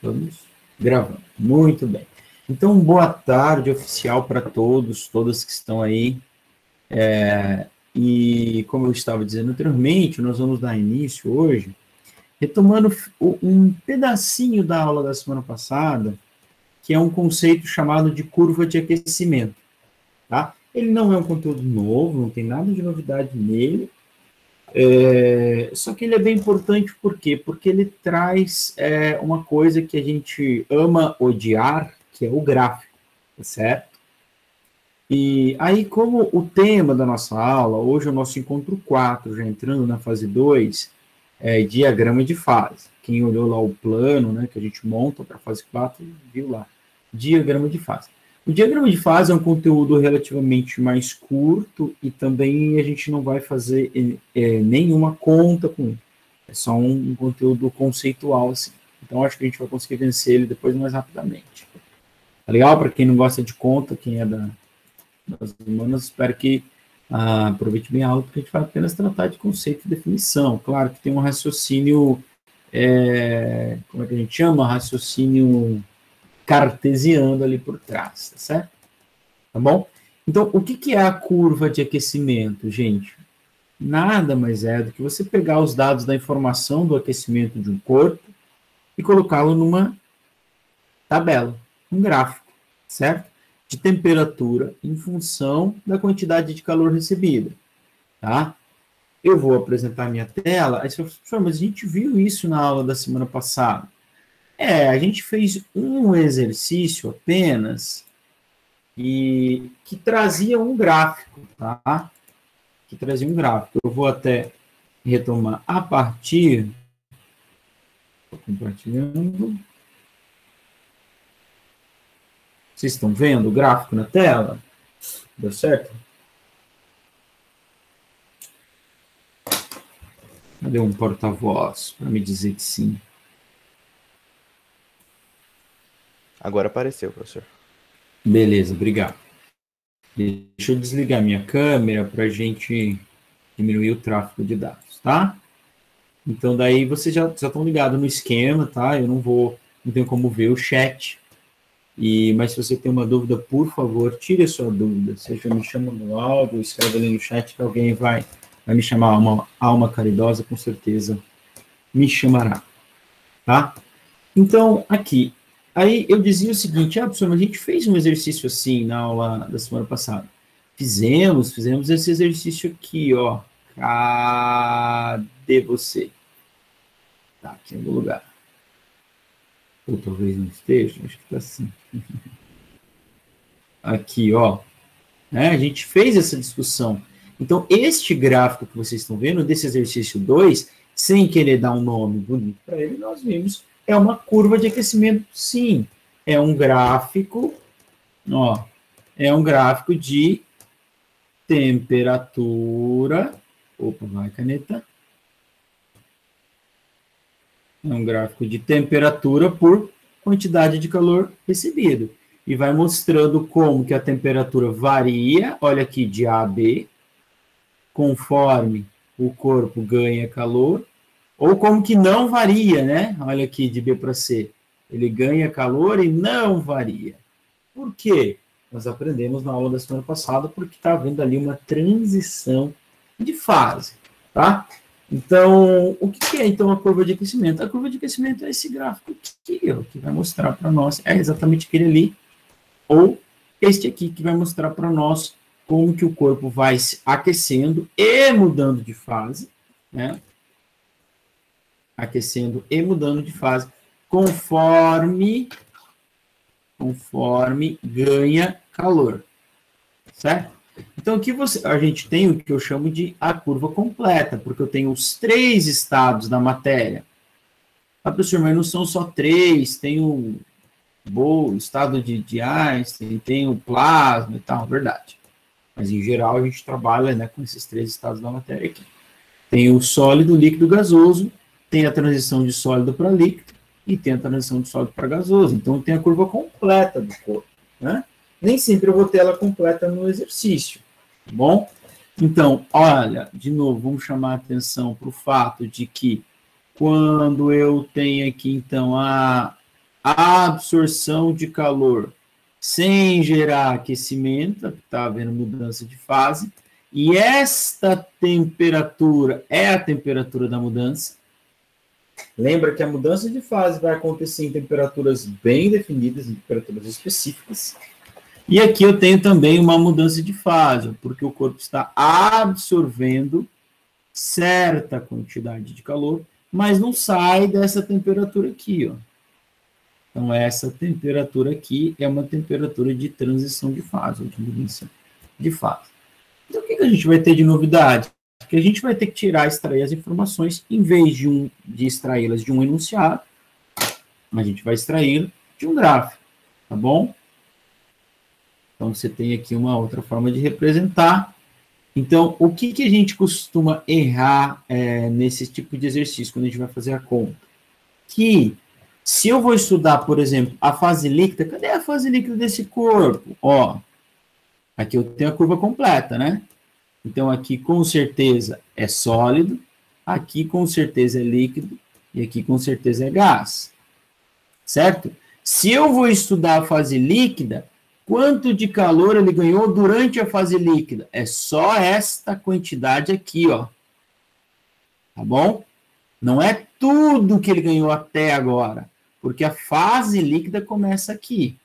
Vamos gravando. Muito bem. Então, boa tarde oficial para todos, todas que estão aí. E como eu estava dizendo anteriormente, nós vamos dar início hoje, retomando um pedacinho da aula da semana passada, que é um conceito chamado de curva de aquecimento. Tá? Ele não é um conteúdo novo, não tem nada de novidade nele, só que ele é bem importante, por quê? Porque ele traz uma coisa que a gente ama odiar, que é o gráfico, tá certo? E aí, como o tema da nossa aula, hoje é o nosso encontro 4, já entrando na fase 2, é diagrama de fase. Quem olhou lá o plano, né, que a gente monta para a fase 4, viu lá, diagrama de fase. O diagrama de fase é um conteúdo relativamente mais curto e também a gente não vai fazer nenhuma conta com ele. É só um conteúdo conceitual, assim. Então, acho que a gente vai conseguir vencer ele depois mais rapidamente. Tá legal? Para quem não gosta de conta, quem é das humanas, espero que aproveite bem a aula, porque a gente vai apenas tratar de conceito e definição. Claro que tem um raciocínio, como é que a gente chama? Raciocínio cartesiano ali por trás, tá certo? Tá bom? Então, o que é a curva de aquecimento, gente? Nada mais é do que você pegar os dados da informação do aquecimento de um corpo e colocá-lo numa tabela, um gráfico, certo? De temperatura em função da quantidade de calor recebida, tá? Eu vou apresentar minha tela, aí você fala, professor, mas a gente viu isso na aula da semana passada. A gente fez um exercício apenas e que trazia um gráfico, tá? Que trazia um gráfico. Eu vou até retomar a partir... Estou compartilhando. Vocês estão vendo o gráfico na tela? Deu certo? Cadê um porta-voz para me dizer que sim? Agora apareceu, professor. Beleza, obrigado. Deixa eu desligar minha câmera para a gente diminuir o tráfego de dados, tá? Então, daí vocês já estão ligados no esquema, tá? Eu não tenho como ver o chat. Mas se você tem uma dúvida, por favor, tire a sua dúvida. Seja me chama no áudio, escreve ali no chat que alguém vai me chamar, uma alma caridosa, com certeza me chamará, tá? Então, aqui, aí eu dizia o seguinte, professor, mas a gente fez um exercício assim na aula da semana passada. Fizemos esse exercício aqui, ó. Cadê você? Tá, aqui no lugar. Ou talvez não esteja, acho que está assim. Aqui, ó. A gente fez essa discussão. Então, este gráfico que vocês estão vendo, desse exercício 2, sem querer dar um nome bonito para ele, nós vimos, é uma curva de aquecimento, sim. É um gráfico, ó, é um gráfico de temperatura. Opa, vai, caneta. É um gráfico de temperatura por quantidade de calor recebido. E vai mostrando como que a temperatura varia, olha aqui, de A a B, conforme o corpo ganha calor, ou como que não varia, né? Olha aqui, de B para C. Ele ganha calor e não varia. Por quê? Nós aprendemos na aula da semana passada, porque está havendo ali uma transição de fase, tá? Então, o que é, então, a curva de aquecimento? A curva de aquecimento é esse gráfico aqui, ó, que vai mostrar para nós, é exatamente aquele ali, ou este aqui, que vai mostrar para nós como que o corpo vai se aquecendo e mudando de fase, né? Aquecendo e mudando de fase, conforme ganha calor, certo? Então, aqui a gente tem o que eu chamo de a curva completa, porque eu tenho os 3 estados da matéria. Professor, mas não são só 3, tem o estado de Einstein, tem o plasma e tal, verdade. Mas, em geral, a gente trabalha, né, com esses 3 estados da matéria aqui. Tem o sólido, líquido, gasoso, tem a transição de sólido para líquido e tem a transição de sólido para gasoso. Então, tem a curva completa do corpo, né? Nem sempre eu vou ter ela completa no exercício, tá bom? Então, olha, de novo, vamos chamar a atenção para o fato de que quando eu tenho aqui, então, a absorção de calor sem gerar aquecimento, está havendo mudança de fase, e esta temperatura é a temperatura da mudança. Lembra que a mudança de fase vai acontecer em temperaturas bem definidas, em temperaturas específicas. E aqui eu tenho também uma mudança de fase, porque o corpo está absorvendo certa quantidade de calor, mas não sai dessa temperatura aqui, ó. Então, essa temperatura aqui é uma temperatura de transição de fase, ou de mudança de fase. Então, o que a gente vai ter de novidade? Que a gente vai ter que extrair as informações, em vez de extraí-las de um enunciado, a gente vai extrair de um gráfico, tá bom? Então, você tem aqui uma outra forma de representar. Então, o que a gente costuma errar nesse tipo de exercício, quando a gente vai fazer a conta? Que, se eu vou estudar, por exemplo, a fase líquida, cadê a fase líquida desse corpo? Ó, aqui eu tenho a curva completa, né? Então, aqui, com certeza, é sólido, aqui, com certeza, é líquido, e aqui, com certeza, é gás. Certo? Se eu vou estudar a fase líquida, quanto de calor ele ganhou durante a fase líquida? É só esta quantidade aqui, ó. Tá bom? Não é tudo que ele ganhou até agora, porque a fase líquida começa aqui.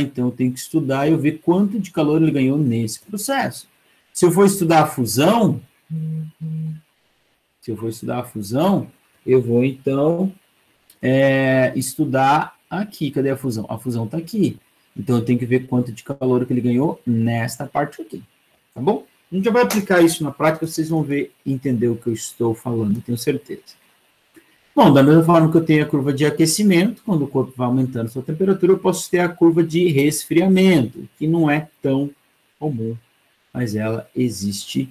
Então, eu tenho que estudar e eu ver quanto de calor ele ganhou nesse processo. Se eu for estudar a fusão, eu vou, então, estudar aqui. Cadê a fusão? A fusão está aqui. Então, eu tenho que ver quanto de calor que ele ganhou nesta parte aqui. Tá bom? A gente já vai aplicar isso na prática, vocês vão ver e entender o que eu estou falando, tenho certeza. Bom, da mesma forma que eu tenho a curva de aquecimento, quando o corpo vai aumentando sua temperatura, eu posso ter a curva de resfriamento, que não é tão comum, mas ela existe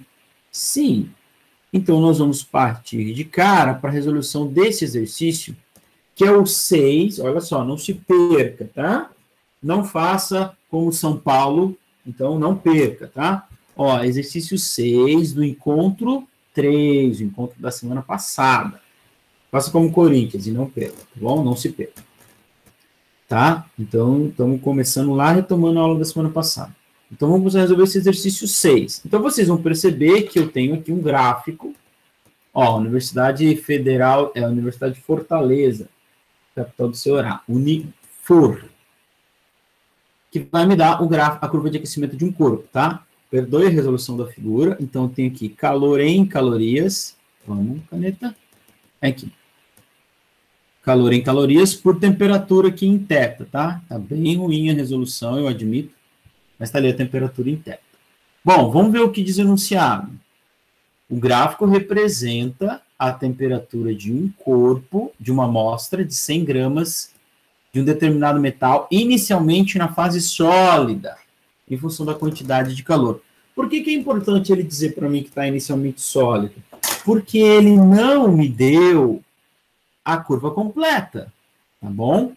sim. Então, nós vamos partir de cara para a resolução desse exercício, que é o 6, olha só, não se perca, tá? Não faça como São Paulo, então não perca, tá? Ó, exercício 6 do encontro 3, o encontro da semana passada. Faça como Corinthians e não perca, tá bom? Não se perca. Tá? Então, estamos começando lá, retomando a aula da semana passada. Então, vamos resolver esse exercício 6. Então, vocês vão perceber que eu tenho aqui um gráfico. Ó, Universidade Federal, a Universidade de Fortaleza, capital do Ceará, Unifor, que vai me dar o gráfico, a curva de aquecimento de um corpo, tá? Perdoe a resolução da figura. Então, eu tenho aqui calor em calorias. Vamos, caneta. Aqui. Calor em calorias por temperatura aqui em θ, tá? Tá bem ruim a resolução, eu admito. Mas está ali a temperatura em θ. Bom, vamos ver o que diz o enunciado. O gráfico representa a temperatura de um corpo, de uma amostra de 100 gramas de um determinado metal, inicialmente na fase sólida, em função da quantidade de calor. Por que é importante ele dizer para mim que está inicialmente sólido? Porque ele não me deu a curva completa, tá bom?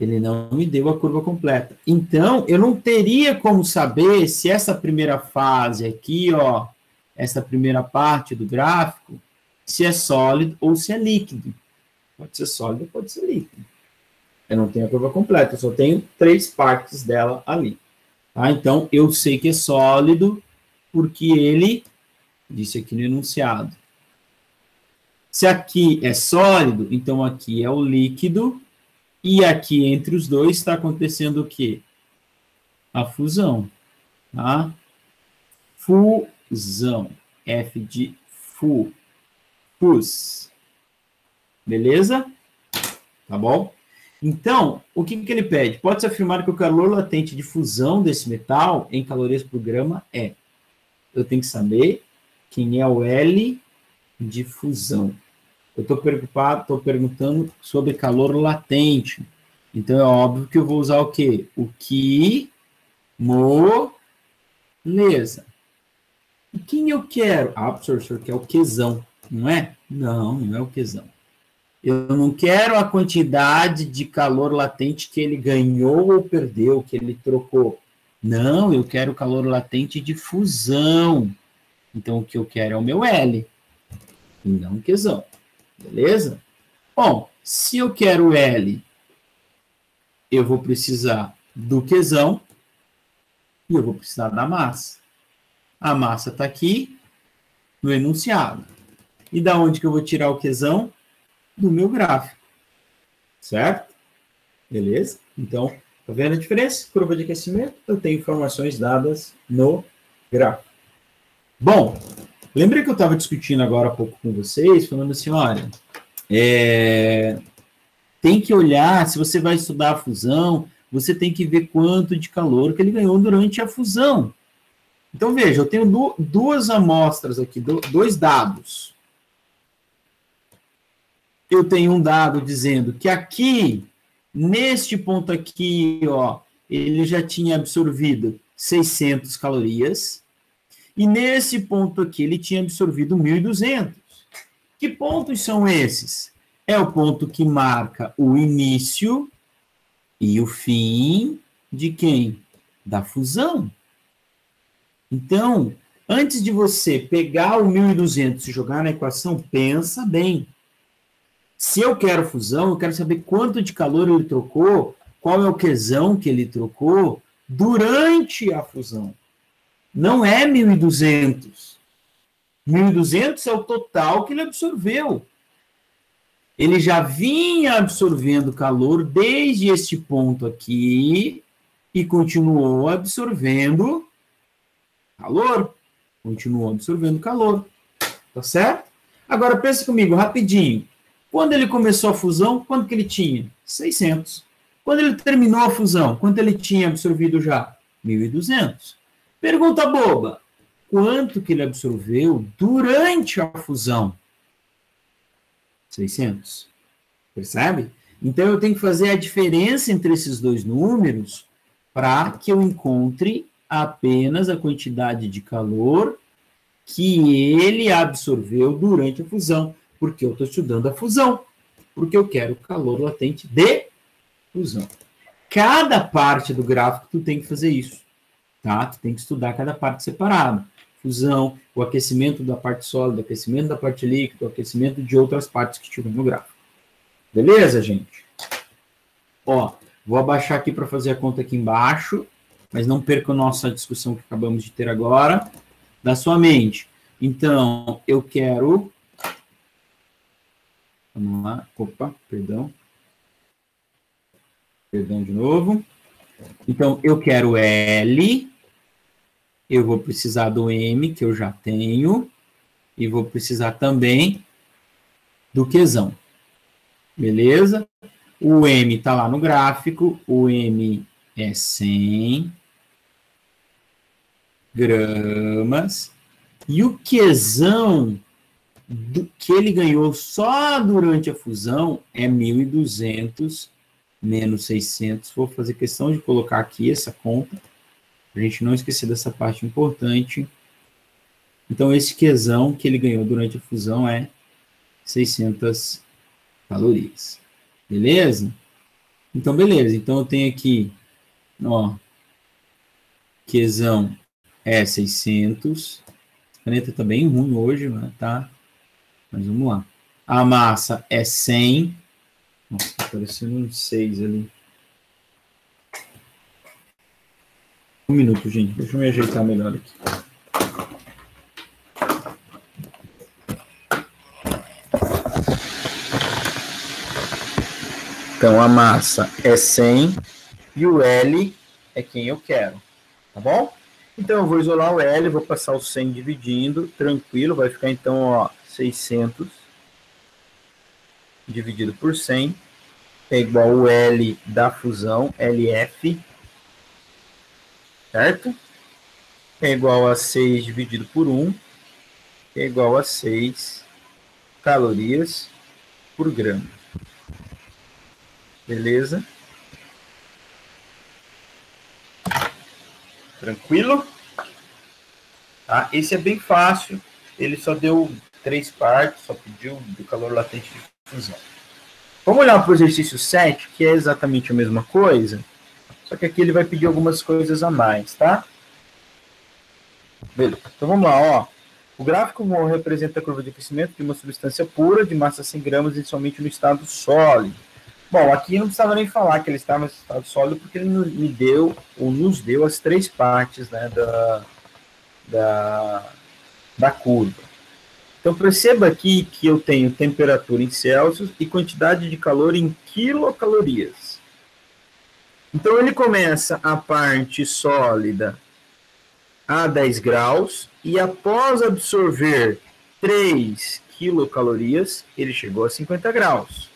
Ele não me deu a curva completa. Então, eu não teria como saber se essa primeira fase aqui, ó, essa primeira parte do gráfico, se é sólido ou se é líquido. Pode ser sólido, pode ser líquido. Eu não tenho a curva completa, eu só tenho 3 partes dela ali. Tá? Então, eu sei que é sólido porque ele disse aqui no enunciado. Se aqui é sólido, então aqui é o líquido, e aqui entre os dois está acontecendo o quê? A fusão. Tá? Fusão. F de fu. Fus. Beleza? Tá bom? Então, o que ele pede? Pode-se afirmar que o calor latente de fusão desse metal em calorias por grama é. Eu tenho que saber quem é o L de fusão. Eu estou perguntando sobre calor latente. Então, é óbvio que eu vou usar o quê? O que, moleza. E quem eu quero? Ah, professor, quer o quesão, não é? Não, não é o quesão. Eu não quero a quantidade de calor latente que ele ganhou ou perdeu, que ele trocou. Não, eu quero o calor latente de fusão. Então, o que eu quero é o meu L. e não Qzão. Beleza? Bom, se eu quero L, eu vou precisar do Qzão e eu vou precisar da massa. A massa está aqui no enunciado. E da onde que eu vou tirar o Qzão? Do meu gráfico. Certo? Beleza? Então, tá vendo a diferença? Curva de aquecimento, eu tenho informações dadas no gráfico. Bom, lembrei que eu estava discutindo agora há pouco com vocês, falando assim, olha, tem que olhar, se você vai estudar a fusão, você tem que ver quanto de calor que ele ganhou durante a fusão. Então, veja, eu tenho duas amostras aqui, dois dados. Eu tenho um dado dizendo que aqui, neste ponto aqui, ó, ele já tinha absorvido 600 calorias. E nesse ponto aqui, ele tinha absorvido 1.200. Que pontos são esses? É o ponto que marca o início e o fim de quem? Da fusão. Então, antes de você pegar o 1.200 e jogar na equação, pensa bem. Se eu quero fusão, eu quero saber quanto de calor ele trocou, qual é o Qzão que ele trocou durante a fusão. Não é 1.200. 1.200 é o total que ele absorveu. Ele já vinha absorvendo calor desde este ponto aqui e continuou absorvendo calor. Continuou absorvendo calor. Tá certo? Agora, pensa comigo, rapidinho. Quando ele começou a fusão, quanto que ele tinha? 600. Quando ele terminou a fusão, quanto ele tinha absorvido já? 1.200. Pergunta boba. Quanto que ele absorveu durante a fusão? 600. Percebe? Então, eu tenho que fazer a diferença entre esses dois números para que eu encontre apenas a quantidade de calor que ele absorveu durante a fusão. Porque eu estou estudando a fusão. Porque eu quero calor latente de fusão. Cada parte do gráfico tu tem que fazer isso. Tá? Tu tem que estudar cada parte separada. Fusão, o aquecimento da parte sólida, o aquecimento da parte líquida, o aquecimento de outras partes que tiver no gráfico. Beleza, gente? Ó, vou abaixar aqui para fazer a conta aqui embaixo, mas não perca a nossa discussão que acabamos de ter agora, da sua mente. Então, eu quero... Vamos lá. Opa, perdão. Perdão de novo. Então, eu quero L, eu vou precisar do M, que eu já tenho, e vou precisar também do Qzão. Beleza? O M está lá no gráfico, o M é 100 gramas, e o Qzão que ele ganhou só durante a fusão é 1.200 menos 600. Vou fazer questão de colocar aqui essa conta, para a gente não esquecer dessa parte importante. Então, esse Qzão que ele ganhou durante a fusão é 600 calorias. Beleza? Então, beleza. Então, eu tenho aqui, ó, Qzão é 600. A caneta está bem ruim hoje, né? Tá? Mas vamos lá. A massa é 100. Nossa, tá parecendo um 6 ali. Um minuto, gente. Deixa eu me ajeitar melhor aqui. Então, a massa é 100 e o L é quem eu quero. Tá bom? Então, eu vou isolar o L, vou passar o 100 dividindo, tranquilo. Vai ficar, então, ó, 600 dividido por 100 é igual ao L da fusão, LF, certo? É igual a 6 dividido por 1, é igual a 6 calorias por grama. Beleza? Tranquilo? Tá? Esse é bem fácil, ele só deu 3 partes, só pediu do calor latente de fusão. Vamos olhar para o exercício 7, que é exatamente a mesma coisa, só que aqui ele vai pedir algumas coisas a mais, tá? Beleza. Então vamos lá, ó. O gráfico representa a curva de aquecimento de uma substância pura de massa 100 gramas, inicialmente no estado sólido. Bom, aqui não precisava nem falar que ele estava no estado sólido, porque ele me deu, ou nos deu, as três partes, né, da curva. Então, perceba aqui que eu tenho temperatura em Celsius e quantidade de calor em quilocalorias. Então, ele começa a parte sólida a 10 graus e após absorver 3 quilocalorias, ele chegou a 50 graus.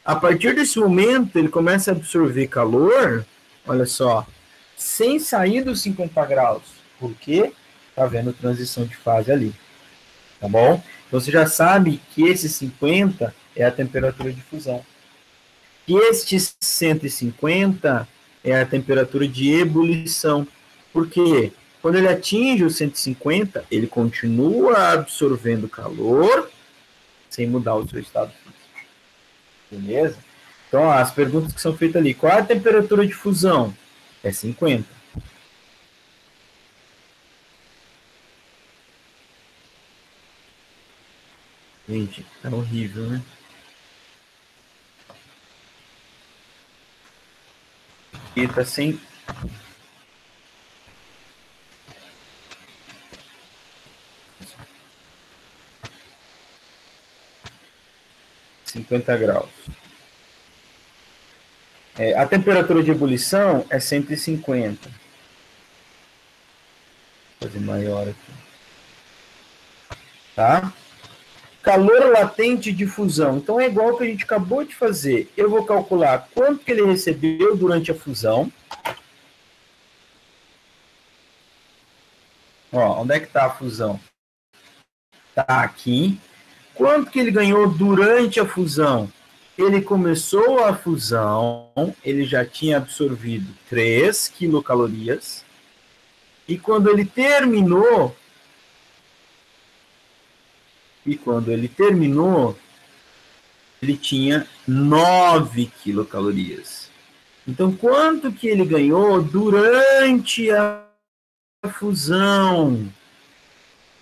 A partir desse momento, ele começa a absorver calor, olha só, sem sair dos 50 graus. Por quê? Está vendo transição de fase ali. Tá bom? Então, você já sabe que esse 50 é a temperatura de fusão. E este 150 é a temperatura de ebulição. Por quê? Quando ele atinge o 150, ele continua absorvendo calor sem mudar o seu estado físico. Beleza? Então, ó, as perguntas que são feitas ali. Qual é a temperatura de fusão? É 50. Gente, tá horrível, né? E tá sem... graus. A temperatura de ebulição é 150. Vou fazer maior aqui. Tá? Calor latente de fusão. Então, é igual que a gente acabou de fazer. Eu vou calcular quanto que ele recebeu durante a fusão. Ó, onde é que está a fusão? Está aqui. Quanto que ele ganhou durante a fusão? Ele começou a fusão, ele já tinha absorvido 3 quilocalorias. E quando ele terminou, ele tinha 9 quilocalorias. Então, quanto que ele ganhou durante a fusão?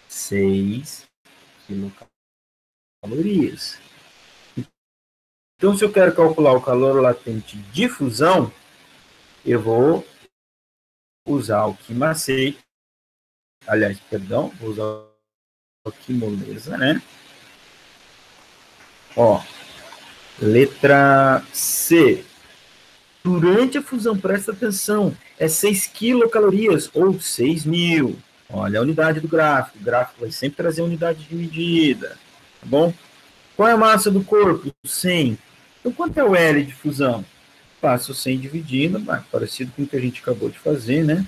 6 quilocalorias. Então, se eu quero calcular o calor latente de fusão, eu vou usar o quimacete. Aliás, perdão, vou usar o quimolesa, né? Ó, letra C. Durante a fusão, presta atenção, é 6 quilocalorias ou 6.000. Olha a unidade do gráfico. O gráfico vai sempre trazer a unidade de medida. Tá bom? Qual é a massa do corpo? 100. Então, quanto é o L de fusão? Passo 100 dividindo, parecido com o que a gente acabou de fazer, né?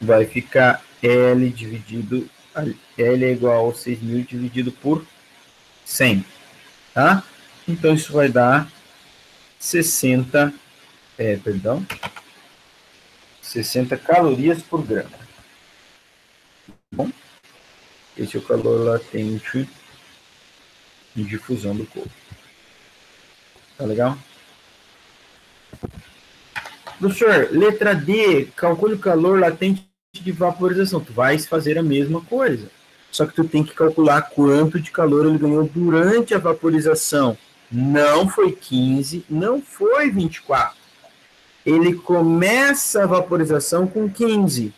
Vai ficar L dividido... L é igual a 6.000 dividido por 100. Tá? Então, isso vai dar 60 calorias por grama. Bom, esse é o calor latente de difusão do corpo. Tá legal? Professor, letra D, calcule o calor latente de vaporização. Tu vais fazer a mesma coisa. Só que tu tem que calcular quanto de calor ele ganhou durante a vaporização. Não foi 15, não foi 24. Ele começa a vaporização com 15.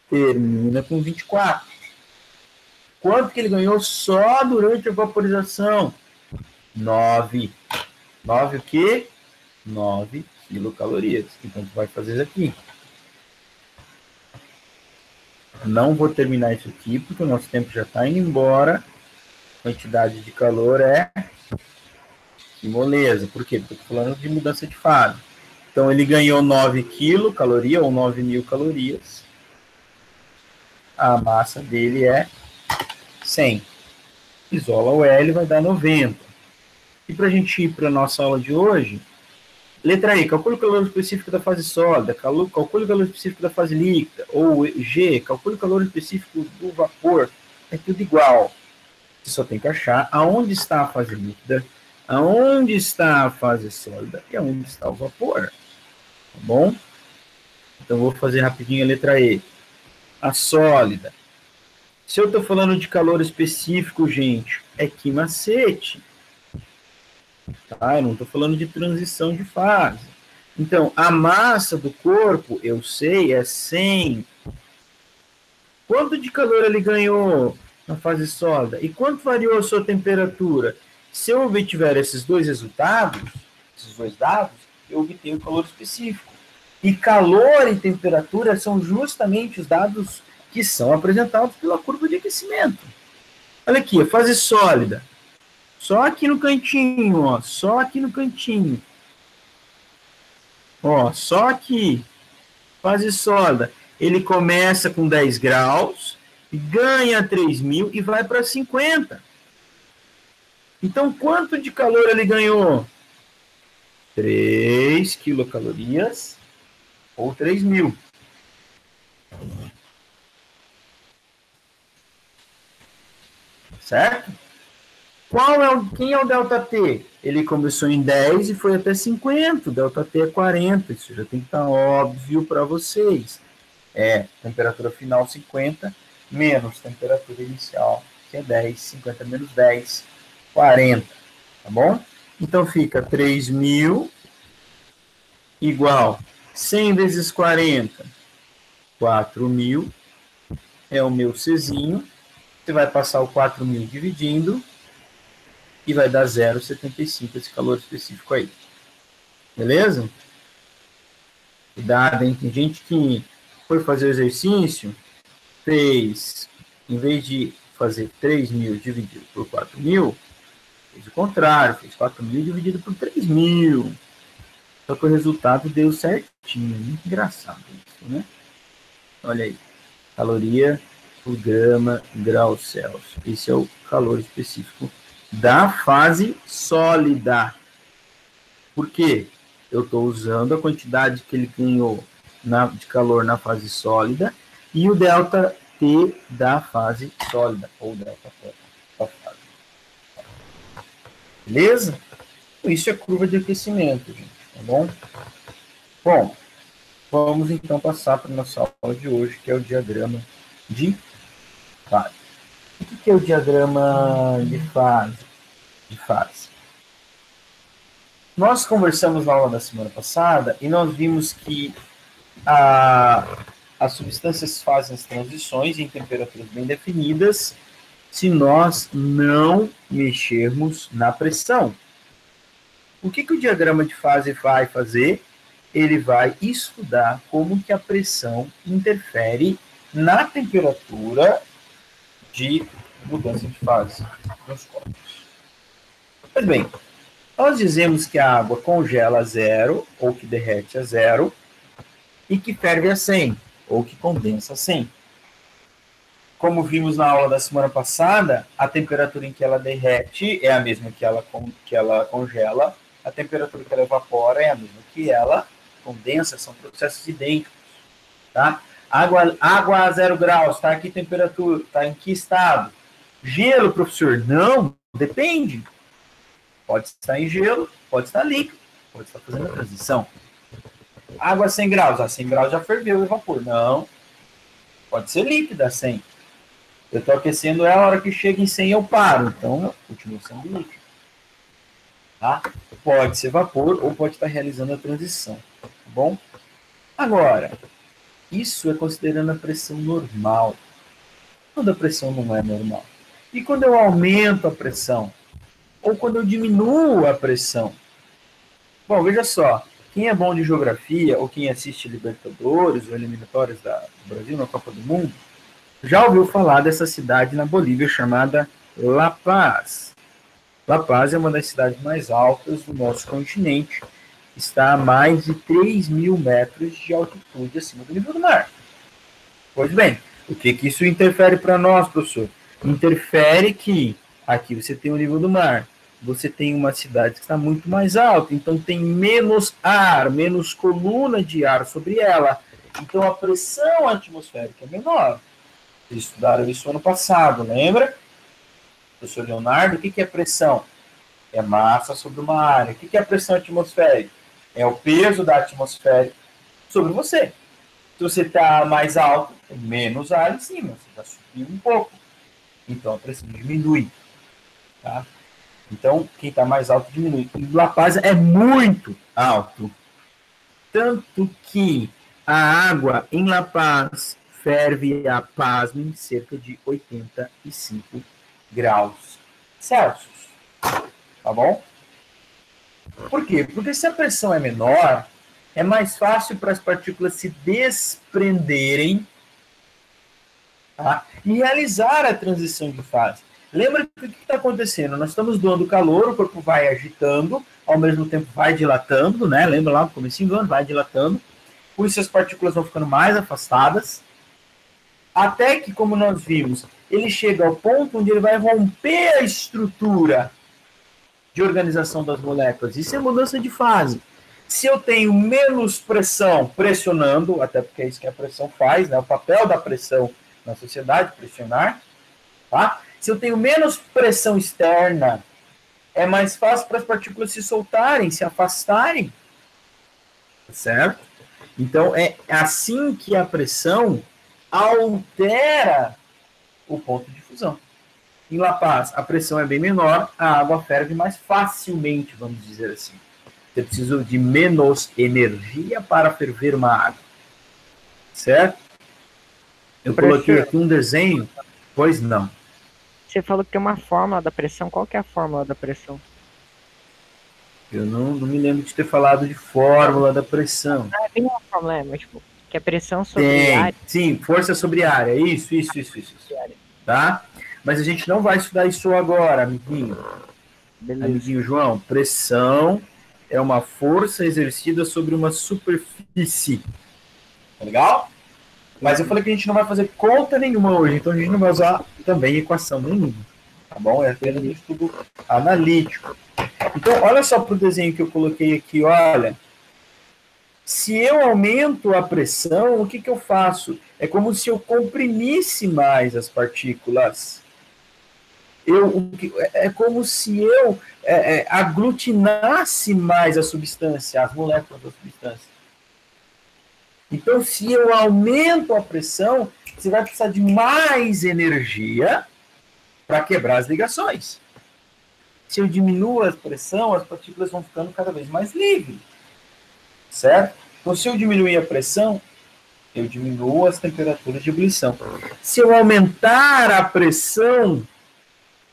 Termina com 24. Quanto que ele ganhou só durante a vaporização? 9. 9 o quê? 9 quilocalorias. Então, tu vai fazer isso aqui. Não vou terminar isso aqui, porque o nosso tempo já está indo embora. A quantidade de calor é... Que moleza. Por quê? Porque eu estou falando de mudança de fase. Então, ele ganhou 9 quilocalorias, ou 9.000 calorias. A massa dele é 100. Isola o L, vai dar 90. E para a gente ir para a nossa aula de hoje, letra E, calcule o calor específico da fase sólida, calcule o calor específico da fase líquida, ou G, calcule o calor específico do vapor. É tudo igual. Você só tem que achar aonde está a fase líquida, aonde está a fase sólida e aonde está o vapor. Tá bom? Então, vou fazer rapidinho a letra E. a sólida. Se eu estou falando de calor específico, gente, é que macete. Tá? Eu não estou falando de transição de fase. Então, a massa do corpo, eu sei, é 100. Quanto de calor ele ganhou na fase sólida? E quanto variou a sua temperatura? Se eu obtiver esses dois resultados, esses dois dados, eu obtenho o calor específico. E calor e temperatura são justamente os dados que são apresentados pela curva de aquecimento. Olha aqui, a fase sólida. Só aqui no cantinho, ó, só aqui no cantinho. Ó, só aqui. Fase sólida. Ele começa com 10 graus, ganha 3.000 e vai para 50. Então, quanto de calor ele ganhou? 3 quilocalorias ou 3.000. Certo? Quem é o ΔT? Ele começou em 10 e foi até 50. O ΔT é 40. Isso já tem que estar óbvio para vocês. Temperatura final 50, menos temperatura inicial, que é 10. 50 menos 10, 40. Tá bom? Então fica 3.000 igual 100 vezes 40, 4.000. É o meu Czinho. Você vai passar o 4.000 dividindo e vai dar 0,75 esse calor específico aí. Beleza? Cuidado, hein? Tem gente que foi fazer o exercício, fez, em vez de fazer 3.000 dividido por 4.000, fez o contrário, fez 4.000 dividido por 3.000. Só que o resultado deu certinho. Muito engraçado isso, né? Olha aí. Caloria por grama grau Celsius. Esse é o calor específico da fase sólida. Por quê? Eu estou usando a quantidade que ele ganhou de calor na fase sólida e o ΔT da fase sólida, ou ΔT da fase. Beleza? Isso é curva de aquecimento, gente, tá bom? Bom, vamos então passar para a nossa aula de hoje, que é o diagrama de fase. O que é o diagrama de fase? Nós conversamos na aula da semana passada e nós vimos que as substâncias fazem as transições em temperaturas bem definidas se nós não mexermos na pressão. O que o diagrama de fase vai fazer? Ele vai estudar como que a pressão interfere na temperatura de mudança de fase dos corpos. Pois bem, nós dizemos que a água congela a 0, ou que derrete a 0, e que ferve a 100, ou que condensa a 100. Como vimos na aula da semana passada, a temperatura em que ela derrete é a mesma que ela congela, a temperatura que ela evapora é a mesma que ela condensa, são processos idênticos. Tá? Água a 0 graus, está em que temperatura? Está em que estado? Gelo, professor? Não, depende. Pode estar em gelo, pode estar líquido, pode estar fazendo a transição. Água a 100 graus. A 100 graus já ferveu o vapor. Não. Pode ser líquida a 100. Eu estou aquecendo ela, a hora que chega em 100 eu paro. Então, eu continuo sendo líquido. Tá? Pode ser vapor ou pode estar realizando a transição. Tá bom? Agora, isso é considerando a pressão normal. Quando a pressão não é normal. E quando eu aumento a pressão? Ou quando eu diminuo a pressão? Bom, veja só. Quem é bom de geografia, ou quem assiste Libertadores ou eliminatórias do Brasil na Copa do Mundo, já ouviu falar dessa cidade na Bolívia chamada La Paz. La Paz é uma das cidades mais altas do nosso continente. Está a mais de 3.000 metros de altitude acima do nível do mar. Pois bem, o que isso interfere para nós, professor? Interfere que aqui você tem o nível do mar. Você tem uma cidade que está muito mais alta, então tem menos ar, menos coluna de ar sobre ela. Então a pressão atmosférica é menor. Vocês estudaram isso ano passado, lembra? Professor Leonardo, o que é pressão? É massa sobre uma área. O que é a pressão atmosférica? É o peso da atmosfera sobre você. Se você está mais alto, tem menos ar em cima, você vai subir um pouco. Então a pressão diminui. Tá? Então, quem está mais alto diminui. E La Paz é muito alto. Tanto que a água em La Paz ferve a pasmem cerca de 85 graus Celsius. Tá bom? Por quê? Porque se a pressão é menor, é mais fácil para as partículas se desprenderem, tá? E realizar a transição de fase. Lembra que o que está acontecendo? Nós estamos doando calor, o corpo vai agitando, ao mesmo tempo vai dilatando, né? Lembra lá no comecinho do ano? Vai dilatando. Por isso as partículas vão ficando mais afastadas. Até que, como nós vimos, ele chega ao ponto onde ele vai romper a estrutura de organização das moléculas. Isso é mudança de fase. Se eu tenho menos pressão pressionando, até porque é isso que a pressão faz, né? O papel da pressão na sociedade, pressionar, tá? Se eu tenho menos pressão externa, é mais fácil para as partículas se soltarem, se afastarem. Certo? Então, é assim que a pressão altera o ponto de fusão. Em La Paz, a pressão é bem menor, a água ferve mais facilmente, vamos dizer assim. Você precisa de menos energia para ferver uma água. Certo? Eu coloquei aqui um desenho, pois não. Você falou que tem uma fórmula da pressão. Qual que é a fórmula da pressão? Eu não me lembro de ter falado de fórmula da pressão. Tem uma fórmula, mas tipo, que é pressão sobre área. Sim, força sobre área. Isso. Tá? Mas a gente não vai estudar isso agora, amiguinho. Beleza. Amiguinho João, pressão é uma força exercida sobre uma superfície. Tá legal? Mas eu falei que a gente não vai fazer conta nenhuma hoje, então a gente não vai usar também equação nenhuma. Tá bom? É apenas um estudo analítico. Então, olha só para o desenho que eu coloquei aqui, olha. Se eu aumento a pressão, o que eu faço? É como se eu comprimisse mais as partículas. É como se eu aglutinasse mais a substância, as moléculas da substância. Então, se eu aumento a pressão, você vai precisar de mais energia para quebrar as ligações. Se eu diminuo a pressão, as partículas vão ficando cada vez mais livres. Certo? Então, se eu diminuir a pressão, eu diminuo as temperaturas de ebulição. Se eu aumentar a pressão,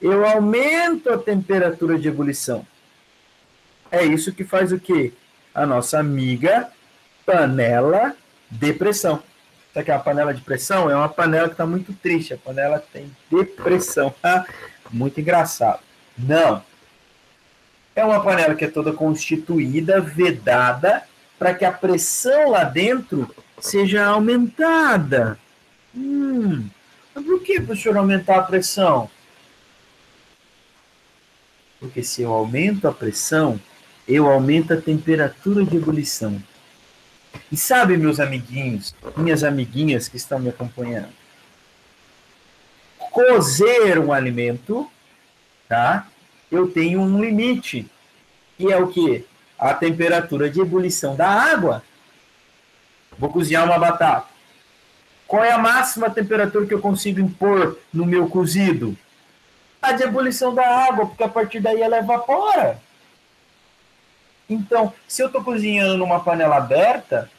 eu aumento a temperatura de ebulição. É isso que faz o quê? A nossa amiga panela de pressão. Sabe que é uma panela de pressão? É uma panela que está muito triste. A panela tem depressão. Muito engraçado. Não. É uma panela que é toda constituída, vedada, para que a pressão lá dentro seja aumentada. Mas por que, professor, aumentar a pressão? Porque se eu aumento a pressão, eu aumento a temperatura de ebulição. E sabe, meus amiguinhos, minhas amiguinhas que estão me acompanhando, cozer um alimento, tá? Eu tenho um limite, que é o quê? A temperatura de ebulição da água. Vou cozinhar uma batata. Qual é a máxima temperatura que eu consigo impor no meu cozido? A de ebulição da água, porque a partir daí ela evapora. Então, se eu estou cozinhando numa panela aberta,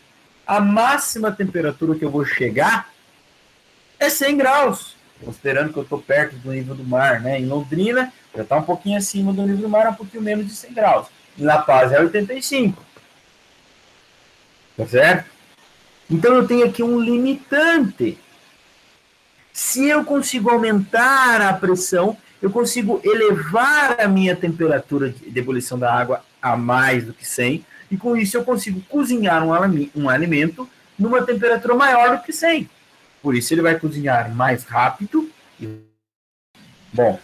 a máxima temperatura que eu vou chegar é 100 graus, considerando que eu estou perto do nível do mar, né? Em Londrina, já está um pouquinho acima do nível do mar, um pouquinho menos de 100 graus. Em La Paz é 85. Tá certo? Então, eu tenho aqui um limitante. Se eu consigo aumentar a pressão, eu consigo elevar a minha temperatura de ebulição da água a mais do que 100, e com isso eu consigo cozinhar um alimento numa temperatura maior do que 100. Por isso ele vai cozinhar mais rápido. Bom,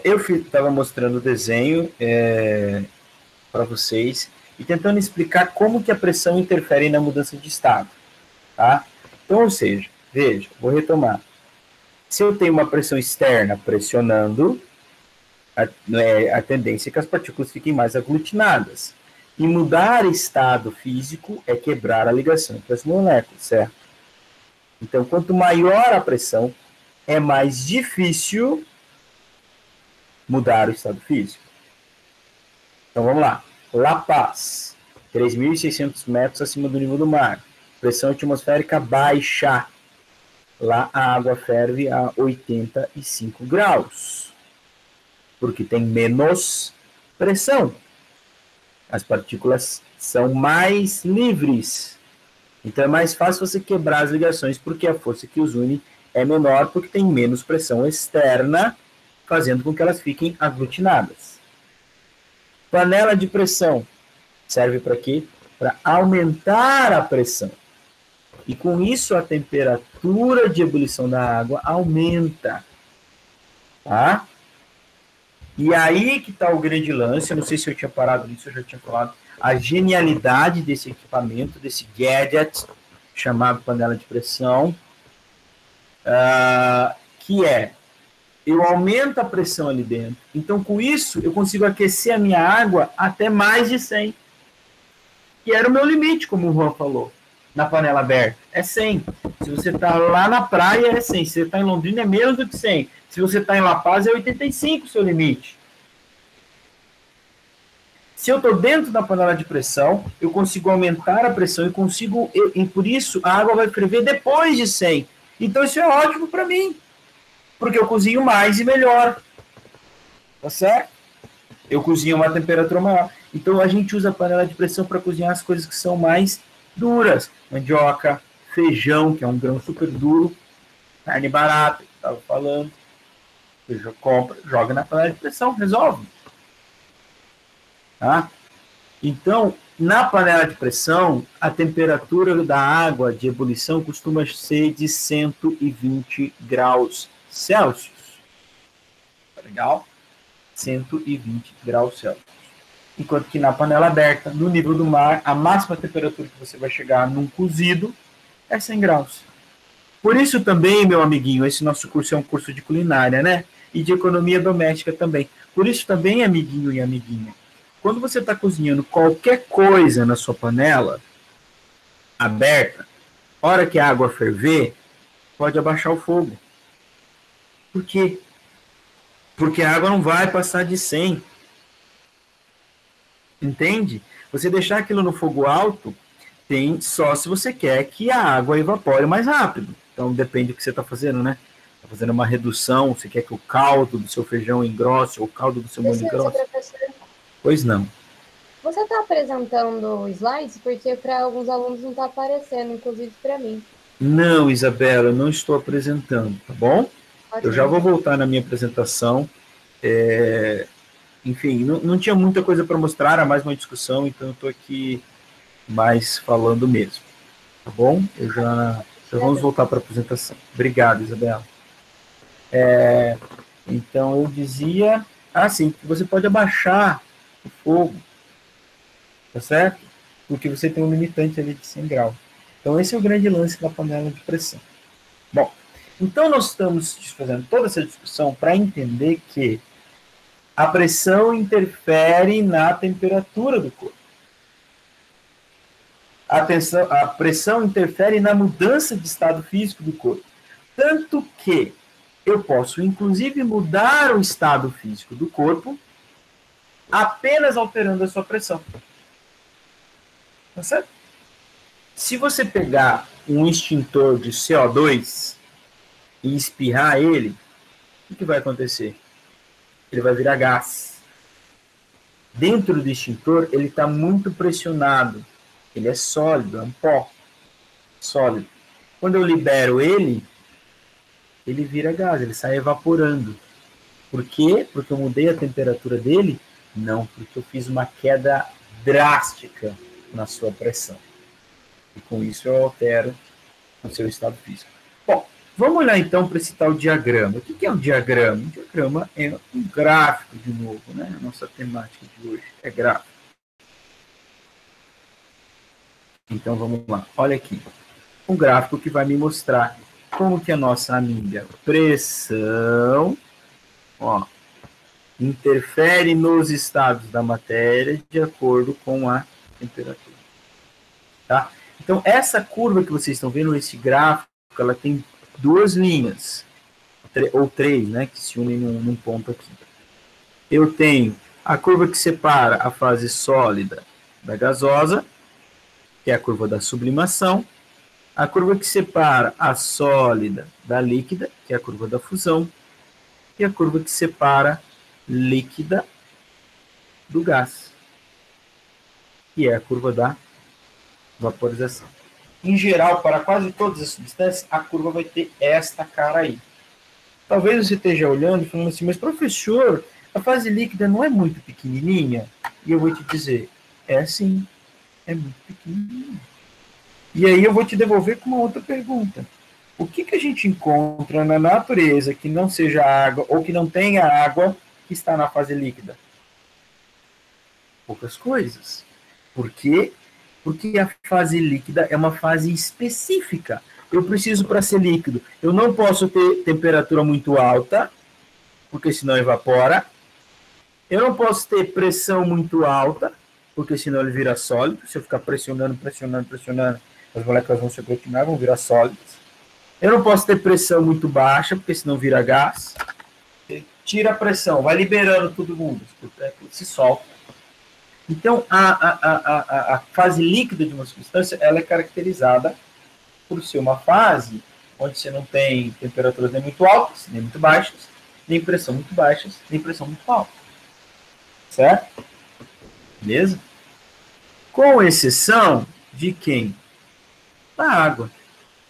eu estava mostrando o desenho para vocês e tentando explicar como que a pressão interfere na mudança de estado. Tá? Então, ou seja, veja, vou retomar. Se eu tenho uma pressão externa pressionando, a tendência é que as partículas fiquem mais aglutinadas. E mudar estado físico é quebrar a ligação entre as moléculas, certo? Então, quanto maior a pressão, é mais difícil mudar o estado físico. Então, vamos lá. La Paz, 3.600 metros acima do nível do mar. Pressão atmosférica baixa. Lá a água ferve a 85 graus. Porque tem menos pressão. As partículas são mais livres. Então é mais fácil você quebrar as ligações, porque a força que os une é menor, porque tem menos pressão externa, fazendo com que elas fiquem aglutinadas. Panela de pressão serve para quê? Para aumentar a pressão. E com isso a temperatura de ebulição da água aumenta. Tá? E aí que está o grande lance, eu não sei se eu tinha parado nisso, eu já tinha falado, a genialidade desse equipamento, desse gadget, chamado panela de pressão, que é, eu aumento a pressão ali dentro, então com isso eu consigo aquecer a minha água até mais de 100, que era o meu limite, como o Juan falou, na panela aberta, é 100. Se você está lá na praia, é 100. Se você está em Londrina, é menos do que 100. Se você está em La Paz, é 85 o seu limite. Se eu estou dentro da panela de pressão, eu consigo aumentar a pressão e por isso a água vai ferver depois de 100. Então isso é ótimo para mim, porque eu cozinho mais e melhor. Tá certo? Eu cozinho a uma temperatura maior. Então a gente usa a panela de pressão para cozinhar as coisas que são mais duras. Mandioca, feijão, que é um grão super duro, carne barata, que eu estava falando. Você compra, joga na panela de pressão, resolve. Tá? Então, na panela de pressão, a temperatura da água de ebulição costuma ser de 120 graus Celsius. Tá legal? 120 graus Celsius. Enquanto que na panela aberta, no nível do mar, a máxima temperatura que você vai chegar num cozido é 100 graus. Por isso também, meu amiguinho, esse nosso curso é um curso de culinária, né? E de economia doméstica também. Por isso também, amiguinho e amiguinha, quando você está cozinhando qualquer coisa na sua panela aberta, hora que a água ferver, pode abaixar o fogo. Por quê? Porque a água não vai passar de 100. Entende? Você deixar aquilo no fogo alto, tem só se você quer que a água evapore mais rápido. Então depende do que você está fazendo, né? Está fazendo uma redução, você quer que o caldo do seu feijão engrosse, ou o caldo do seu molho engrosse. Pois não. Você está apresentando slides? Porque para alguns alunos não está aparecendo, inclusive para mim. Não, Isabela, eu não estou apresentando, tá bom? Eu já vou voltar na minha apresentação. Enfim, não tinha muita coisa para mostrar, era mais uma discussão, então eu estou aqui mais falando mesmo. Tá bom? Já vamos voltar para a apresentação. Obrigado, Isabela. Então, eu dizia... sim, você pode abaixar o fogo, tá certo? Porque você tem um limitante ali de 100 graus. Então, esse é o grande lance da panela de pressão. Bom, então nós estamos fazendo toda essa discussão para entender que a pressão interfere na temperatura do corpo. A pressão interfere na mudança de estado físico do corpo. Tanto que eu posso, inclusive, mudar o estado físico do corpo apenas alterando a sua pressão. Tá certo? Se você pegar um extintor de CO2 e espirrar ele, o que vai acontecer? Ele vai virar gás. Dentro do extintor, ele está muito pressionado. Ele é sólido, é um pó sólido. Quando eu libero ele vira gás, ele sai evaporando. Por quê? Porque eu mudei a temperatura dele? Não, porque eu fiz uma queda drástica na sua pressão. E com isso eu altero o seu estado físico. Bom, vamos olhar então para esse tal diagrama. O que é um diagrama? Um diagrama é um gráfico, de novo, né? A nossa temática de hoje é gráfico. Então vamos lá, olha aqui. Um gráfico que vai me mostrar como que a nossa amiga pressão, interfere nos estados da matéria de acordo com a temperatura. Tá? Então, essa curva que vocês estão vendo, esse gráfico, ela tem duas linhas, ou três, né, que se unem num ponto aqui. Eu tenho a curva que separa a fase sólida da gasosa, que é a curva da sublimação, a curva que separa a sólida da líquida, que é a curva da fusão, e a curva que separa líquida do gás, que é a curva da vaporização. Em geral, para quase todas as substâncias, a curva vai ter esta cara aí. Talvez você esteja olhando e falando assim, mas professor, a fase líquida não é muito pequenininha? E eu vou te dizer, é sim, é muito pequenininha. E aí eu vou te devolver com uma outra pergunta. O que a gente encontra na natureza que não seja água, ou que não tenha água, que está na fase líquida? Poucas coisas. Por quê? Porque a fase líquida é uma fase específica. Eu preciso, para ser líquido, eu não posso ter temperatura muito alta, porque senão evapora. Eu não posso ter pressão muito alta, porque senão ele vira sólido. Se eu ficar pressionando, as moléculas vão se aglutinar, vão virar sólidas. Eu não posso ter pressão muito baixa, porque senão vira gás. Tira a pressão, vai liberando todo mundo, se solta. Então, a fase líquida de uma substância, ela é caracterizada por ser uma fase onde você não tem temperaturas nem muito altas, nem muito baixas, nem pressão muito baixas, nem pressão muito alta. Certo? Beleza? Com exceção de quem? Da água.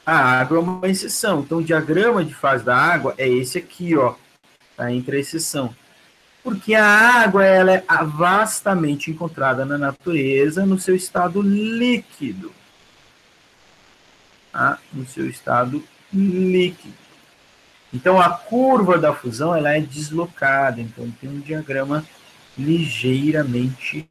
A água é uma exceção. Então, o diagrama de fase da água é esse aqui, ó. Tá entre a exceção. Porque a água, ela é vastamente encontrada na natureza no seu estado líquido. Tá? No seu estado líquido. Então, a curva da fusão, ela é deslocada. Então, tem um diagrama ligeiramente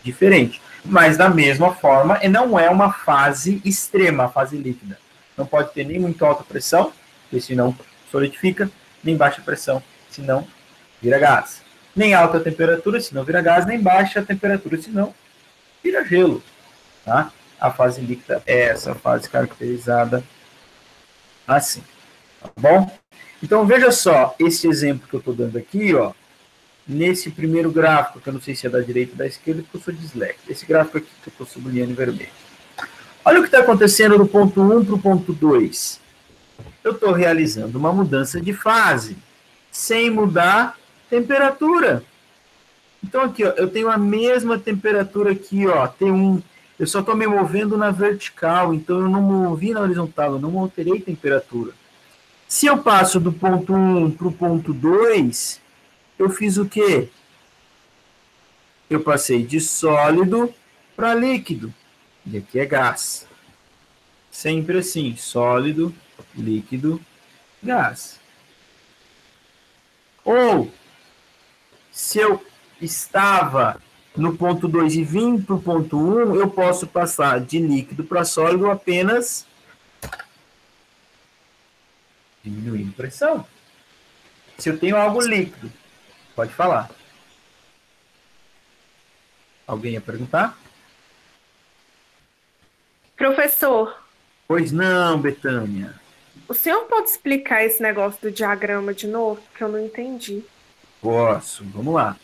diferente. Mas, da mesma forma, não é uma fase extrema, a fase líquida. Não pode ter nem muito alta pressão, porque senão solidifica, nem baixa pressão, senão vira gás. Nem alta temperatura, senão vira gás, nem baixa temperatura, senão vira gelo. Tá? A fase líquida é essa fase caracterizada assim. Tá bom? Então, veja só, esse exemplo que eu estou dando aqui, ó, nesse primeiro gráfico, que eu não sei se é da direita ou da esquerda, porque eu sou disléxico. Esse gráfico aqui que eu estou sublinhando em vermelho. Olha o que está acontecendo do ponto 1 para o ponto 2. Eu estou realizando uma mudança de fase, sem mudar temperatura. Então, aqui, ó, eu tenho a mesma temperatura aqui, ó, T1. Eu só estou me movendo na vertical, então eu não movi na horizontal, eu não alterei temperatura. Se eu passo do ponto 1 para o ponto 2, eu fiz o quê? Eu passei de sólido para líquido. E aqui é gás. Sempre assim, sólido, líquido, gás. Ou, se eu estava no ponto 2 e vim para o ponto 1, eu posso passar de líquido para sólido apenas diminuindo pressão. Se eu tenho algo líquido, pode falar. Alguém ia perguntar? Professor, Pois não, Betânia. o senhor pode explicar esse negócio do diagrama de novo? Que eu não entendi. Posso, vamos lá.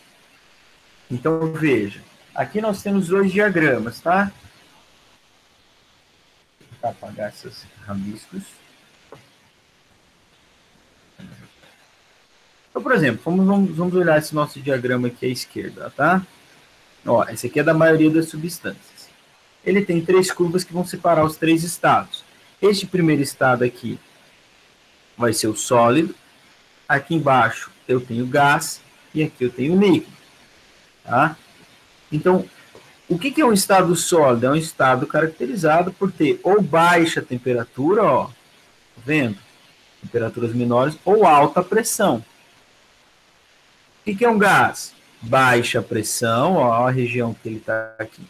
Então, veja. Aqui nós temos dois diagramas, tá? Vou tentar apagar esses rabiscos. Então, por exemplo, vamos olhar esse nosso diagrama aqui à esquerda, tá? Ó, esse aqui é da maioria das substâncias. Ele tem três curvas que vão separar os três estados. Este primeiro estado aqui vai ser o sólido. Aqui embaixo eu tenho gás e aqui eu tenho líquido. Tá? Então, o que é um estado sólido? É um estado caracterizado por ter ou baixa temperatura, ó, tá vendo? Temperaturas menores, ou alta pressão. O que é um gás? Baixa pressão, ó, a região que ele está aqui.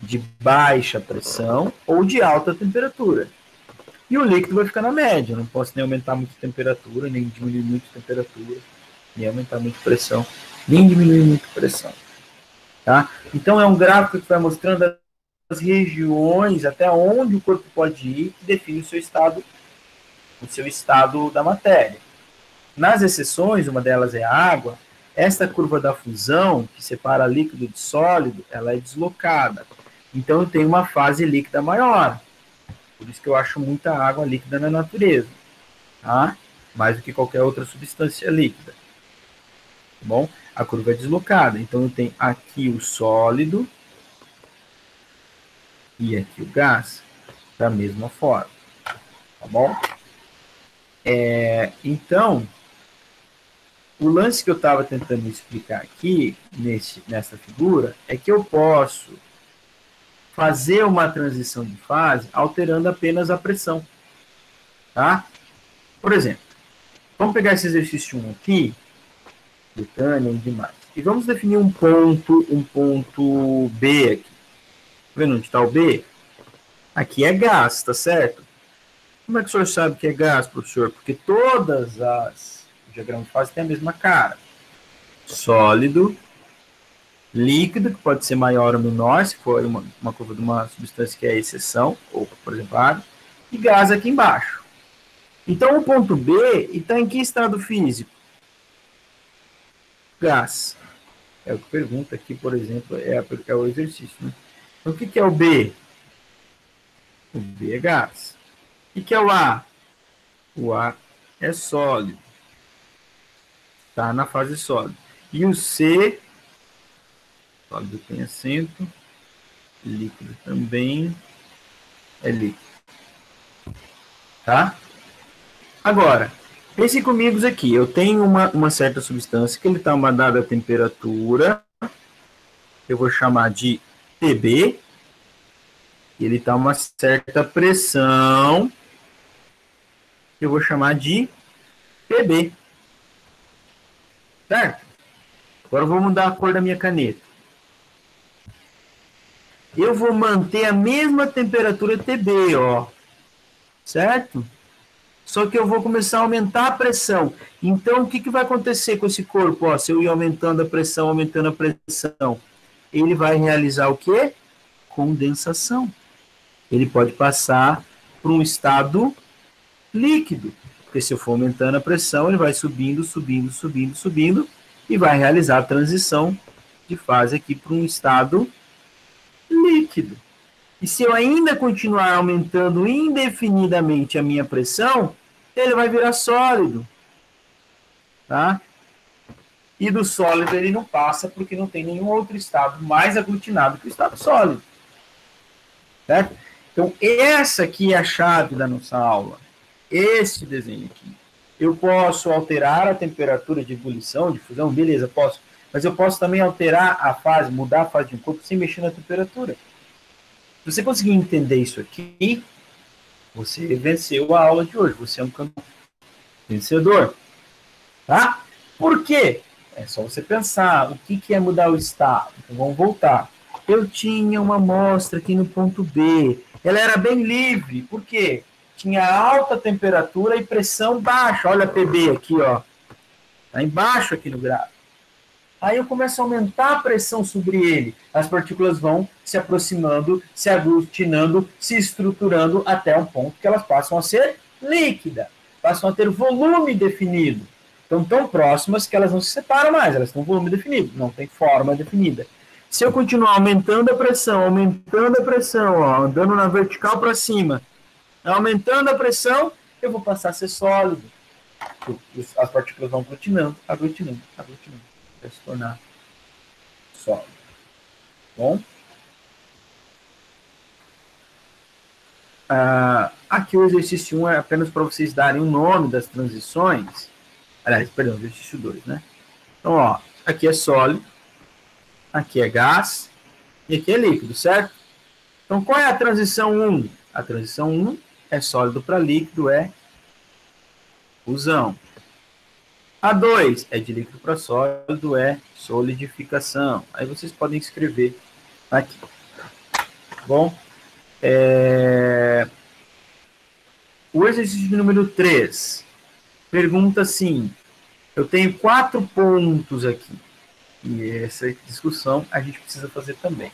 De baixa pressão ou de alta temperatura. E o líquido vai ficar na média. Eu não posso nem aumentar muito a temperatura, nem diminuir muito a temperatura, nem aumentar muito a pressão, nem diminuir muito a pressão. Tá? Então, é um gráfico que vai mostrando as regiões até onde o corpo pode ir, que define o seu estado da matéria. Nas exceções, uma delas é a água, esta curva da fusão, que separa líquido de sólido, ela é deslocada. Então, eu tenho uma fase líquida maior. Por isso que eu acho muita água líquida na natureza. Tá? Mais do que qualquer outra substância líquida. Tá bom? A curva é deslocada. Então, eu tenho aqui o sólido e aqui o gás, da mesma forma. Tá bom? Então, o lance que eu estava tentando explicar aqui, nessa figura, é que eu posso fazer uma transição de fase alterando apenas a pressão. Tá? Por exemplo, vamos pegar esse exercício 1 aqui, butânio e demais, e vamos definir um ponto B aqui. Tá vendo onde está o B? Aqui é gás, tá certo? Como é que o senhor sabe que é gás, professor? Porque todas as diagramas de fase têm a mesma cara. Sólido, líquido, que pode ser maior ou menor, se for uma curva de uma substância que é exceção, ou, por exemplo, água, e gás aqui embaixo. Então, o ponto B está em que estado físico? Gás. É o que pergunta aqui, por exemplo, é o exercício. Né? Então, o que é o B? O B é gás. O que é o A? O A é sólido. Está na fase sólida. E o C, sólido tem acento, líquido também é líquido. Tá? Agora, pense comigo aqui. Eu tenho uma certa substância que ele está a uma dada temperatura. Eu vou chamar de TB. Ele está a uma certa pressão. Eu vou chamar de PB. Certo? Agora eu vou mudar a cor da minha caneta. Eu vou manter a mesma temperatura TB, ó. Certo? Só que eu vou começar a aumentar a pressão. Então, o que vai acontecer com esse corpo? Ó, se eu ir aumentando a pressão, ele vai realizar o quê? Condensação. Ele pode passar por um estado líquido. Porque se eu for aumentando a pressão, ele vai subindo, e vai realizar a transição de fase aqui para um estado líquido. E se eu ainda continuar aumentando indefinidamente a minha pressão, ele vai virar sólido. Tá? E do sólido ele não passa porque não tem nenhum outro estado mais aglutinado que o estado sólido. Certo? Então, essa aqui é a chave da nossa aula. Esse desenho aqui. Eu posso alterar a temperatura de ebulição, de fusão, beleza, posso. Mas eu posso também alterar a fase, mudar a fase de um corpo sem mexer na temperatura. Se você conseguir entender isso aqui, você venceu a aula de hoje. Você é um vencedor. Tá? Por quê? É só você pensar. O que é mudar o estado? Então, vamos voltar. Eu tinha uma amostra aqui no ponto B. Ela era bem livre. Por quê? Tinha alta temperatura e pressão baixa. Olha a PB aqui, ó. Está embaixo aqui no gráfico. Aí eu começo a aumentar a pressão sobre ele. As partículas vão se aproximando, se aglutinando, se estruturando até um ponto que elas passam a ser líquidas. Passam a ter volume definido. Estão tão próximas que elas não se separam mais. Elas têm um volume definido, não tem forma definida. Se eu continuar aumentando a pressão, ó, andando na vertical para cima, aumentando a pressão, eu vou passar a ser sólido. As partículas vão aglutinando, até se tornar sólido. Bom? Aqui o exercício 1 é apenas para vocês darem o nome das transições. Aliás, perdão, exercício 2, né? Então, ó, aqui é sólido, aqui é gás e aqui é líquido, certo? Então, qual é a transição 1? A transição 1 é sólido para líquido, é fusão. A 2 é de líquido para sólido, é solidificação. Aí vocês podem escrever aqui. Bom, o exercício de número 3 pergunta assim, eu tenho 4 pontos aqui. E essa discussão a gente precisa fazer também.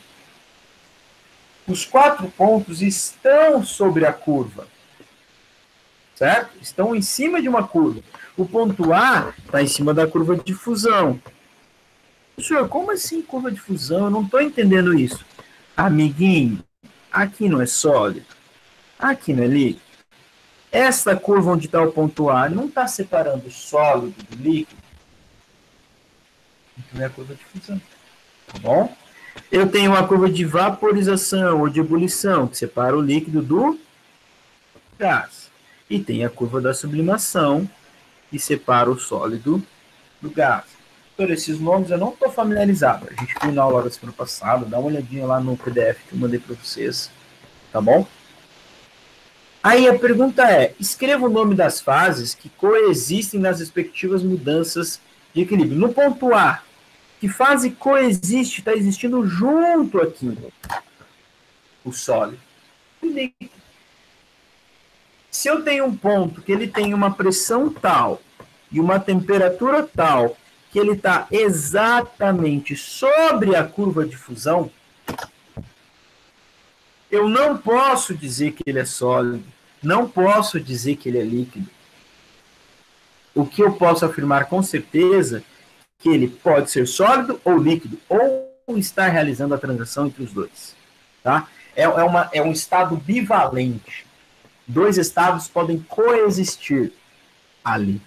Os 4 pontos estão sobre a curva, certo? Estão em cima de uma curva. O ponto A está em cima da curva de fusão. Senhor, como assim curva de fusão? Eu não estou entendendo isso. Amiguinho, aqui não é sólido. Aqui não é líquido. Essa curva onde está o ponto A não está separando o sólido do líquido. Então é a curva de fusão. Tá bom? Eu tenho uma curva de vaporização ou de ebulição, que separa o líquido do gás. E tem a curva da sublimação, que separa o sólido do gás. Todos esses nomes eu não estou familiarizado. A gente viu na aula da semana passada, dá uma olhadinha lá no PDF que eu mandei para vocês. Tá bom? Aí a pergunta é, escreva o nome das fases que coexistem nas respectivas mudanças de equilíbrio. No ponto A, que fase coexiste, está existindo junto aqui? O sólido e o líquido. Se eu tenho um ponto que ele tem uma pressão tal e uma temperatura tal, que ele está exatamente sobre a curva de fusão, eu não posso dizer que ele é sólido, não posso dizer que ele é líquido. O que eu posso afirmar com certeza que ele pode ser sólido ou líquido, ou estar realizando a transação entre os dois. Tá? É um estado bivalente. 2 estados podem coexistir ali.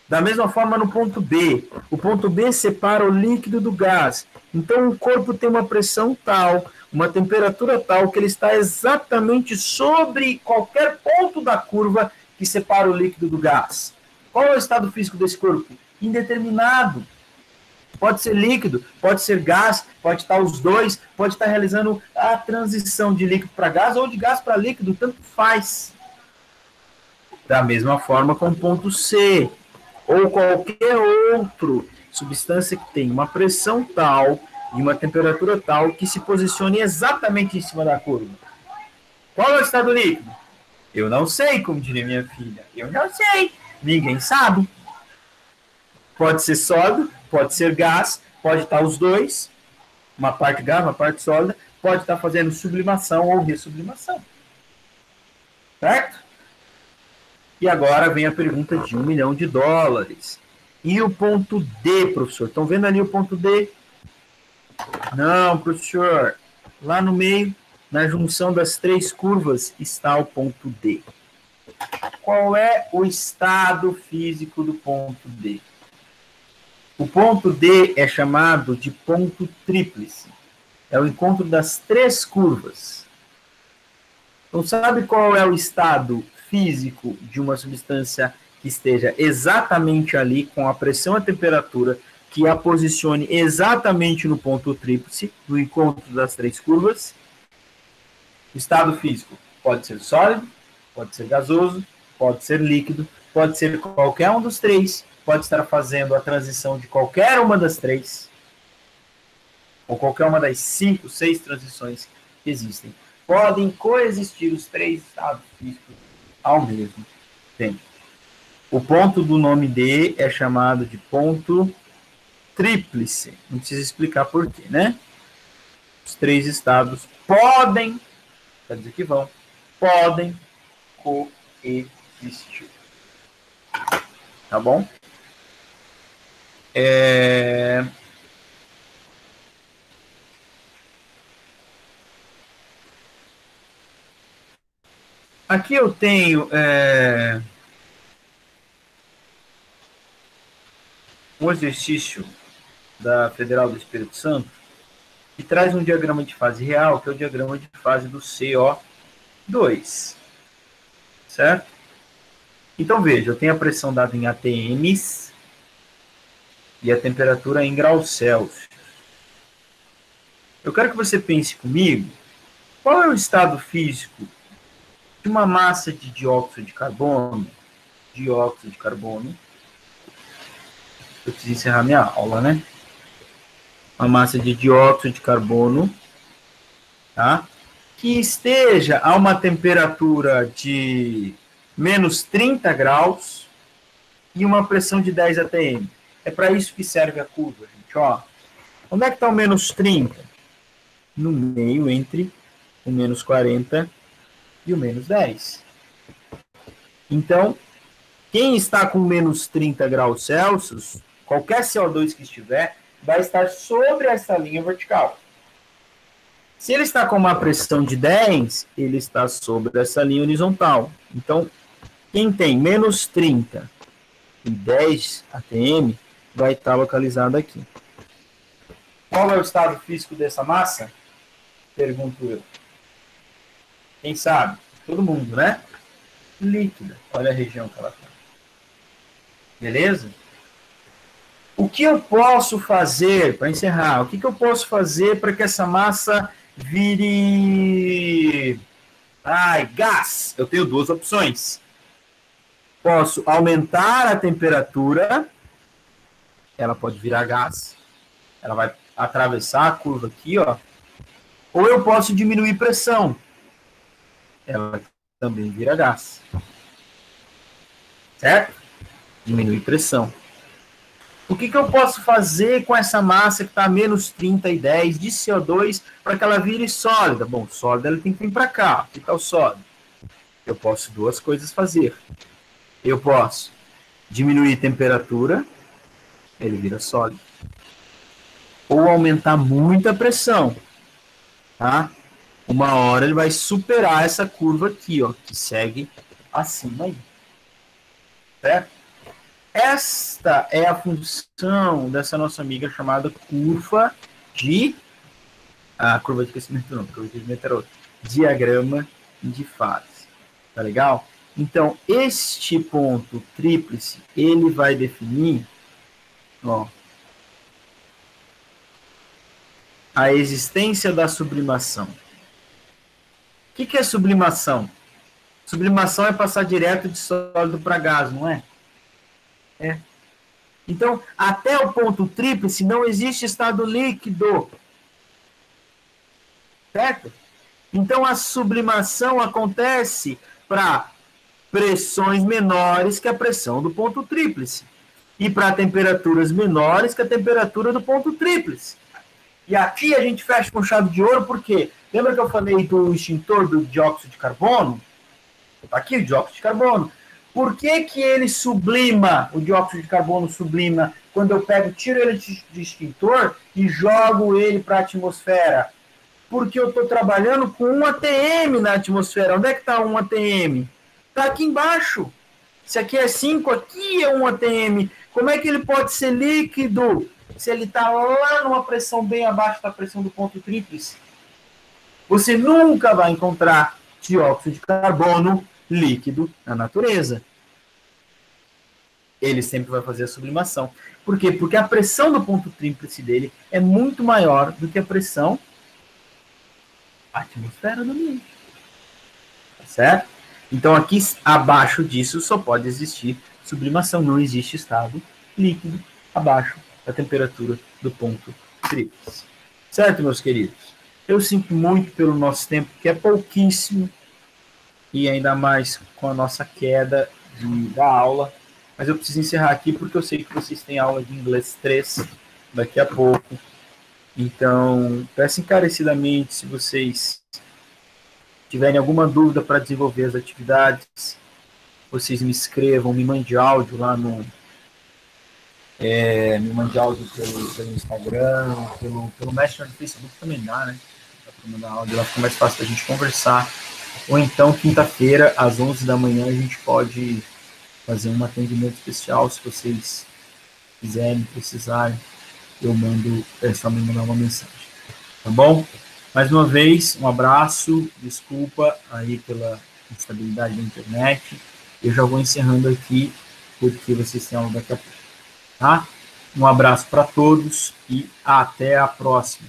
Da mesma forma no ponto B. O ponto B separa o líquido do gás. Então o corpo tem uma pressão tal, uma temperatura tal, que ele está exatamente sobre qualquer ponto da curva que separa o líquido do gás. Qual é o estado físico desse corpo? Indeterminado. Pode ser líquido, pode ser gás, pode estar os dois, pode estar realizando a transição de líquido para gás ou de gás para líquido, tanto faz. Da mesma forma com o ponto C, ou qualquer outro substância que tem uma pressão tal e uma temperatura tal que se posicione exatamente em cima da curva. Qual é o estado líquido? Eu não sei, como diria minha filha. Eu não sei. Ninguém sabe. Pode ser sólido, pode ser gás, pode estar os dois, uma parte gás, uma parte sólida, pode estar fazendo sublimação ou ressublimação. Certo? E agora vem a pergunta de $1 milhão. E o ponto D, professor? Estão vendo ali o ponto D? Não, professor. Lá no meio, na junção das 3 curvas, está o ponto D. Qual é o estado físico do ponto D? O ponto D é chamado de ponto tríplice. É o encontro das 3 curvas. Então, sabe qual é o estado físico de uma substância que esteja exatamente ali, com a pressão e a temperatura, que a posicione exatamente no ponto tríplice, no encontro das 3 curvas? O estado físico pode ser sólido, pode ser gasoso, pode ser líquido, pode ser qualquer um dos 3, pode estar fazendo a transição de qualquer uma das 3, ou qualquer uma das 5, 6 transições que existem. Podem coexistir os 3 estados físicos ao mesmo tempo. O ponto do nome D é chamado de ponto tríplice. Não precisa explicar por quê, né? Os 3 estados podem, quer dizer que vão, podem coexistir. Tá bom? Aqui eu tenho um exercício da Federal do Espírito Santo que traz um diagrama de fase real, que é o diagrama de fase do CO2. Certo? Então, veja, eu tenho a pressão dada em atms e a temperatura em graus Celsius. Eu quero que você pense comigo, qual é o estado físico de uma massa de dióxido de carbono? Eu preciso encerrar minha aula, né? Uma massa de dióxido de carbono, tá? Que esteja a uma temperatura de menos 30 graus e uma pressão de 10 atm. É para isso que serve a curva, gente. ó. Onde é que está o menos 30? No meio entre o menos 40 e o menos 10. Então, quem está com menos 30 graus Celsius, qualquer CO2 que estiver, vai estar sobre essa linha vertical. Se ele está com uma pressão de 10, ele está sobre essa linha horizontal. Então, quem tem menos 30 e 10 atm vai estar localizado aqui. Qual é o estado físico dessa massa? Pergunto eu. Quem sabe? Todo mundo, né? Líquida. Olha a região que ela está. Beleza? O que eu posso fazer, para encerrar, o que eu posso fazer para que essa massa vire gás? Eu tenho duas opções. Posso aumentar a temperatura, ela pode virar gás, ela vai atravessar a curva aqui, ó. Ou eu posso diminuir pressão, ela também vira gás. Certo? Diminuir pressão. O que eu posso fazer com essa massa que está a menos 30 e 10 de CO2 para que ela vire sólida? Bom, sólida ela tem que vir para cá. Aqui está o sólido. Eu posso duas coisas fazer. Eu posso diminuir a temperatura, ele vira sólido. Ou aumentar muito a pressão. Tá? Uma hora ele vai superar essa curva aqui, ó, que segue acima aí. Certo? Esta é a função dessa nossa amiga chamada curva de... curva de aquecimento não, curva de aquecimento era outra. Diagrama de fase. Tá legal? Então, este ponto tríplice, ele vai definir, ó, a existência da sublimação. O que é sublimação? Sublimação é passar direto de sólido para gás, não é? É. Então, até o ponto tríplice não existe estado líquido. Certo? Então, a sublimação acontece para pressões menores que a pressão do ponto tríplice. E para temperaturas menores que a temperatura do ponto tríplice. E aqui a gente fecha com chave de ouro, porque lembra que eu falei do extintor do dióxido de carbono? Aqui o dióxido de carbono. Por que ele sublima, o dióxido de carbono sublima, quando eu tiro ele de extintor e jogo ele para a atmosfera? Porque eu estou trabalhando com 1 atm na atmosfera. Onde é que está 1 atm? Está aqui embaixo. Se aqui é 5, aqui é 1 atm. Como é que ele pode ser líquido se ele está lá numa pressão bem abaixo da pressão do ponto tríplice? Você nunca vai encontrar dióxido de carbono líquido na natureza. Ele sempre vai fazer a sublimação. Por quê? Porque a pressão do ponto tríplice dele é muito maior do que a pressão da atmosfera do ambiente. Tá certo? Então, aqui abaixo disso só pode existir sublimação. Não existe estado líquido abaixo da temperatura do ponto tríplice. Certo, meus queridos? Eu sinto muito pelo nosso tempo, que é pouquíssimo, e ainda mais com a nossa queda da aula. Mas eu preciso encerrar aqui porque eu sei que vocês têm aula de inglês 3 daqui a pouco. Então, peço encarecidamente, se vocês tiverem alguma dúvida para desenvolver as atividades, vocês me escrevam, me mandem áudio lá no... me mande áudio pelo Instagram, pelo Messenger do Facebook também dá, né? Dá para mandar áudio, lá fica mais fácil para a gente conversar. Ou então, quinta-feira, às 11 da manhã, a gente pode fazer um atendimento especial, se vocês quiserem, precisarem, eu mando, é só me mandar uma mensagem. Tá bom? Mais uma vez, um abraço, desculpa aí pela instabilidade da internet. Eu já vou encerrando aqui, porque vocês têm aula daqui a pouco. Tá? Um abraço para todos e até a próxima.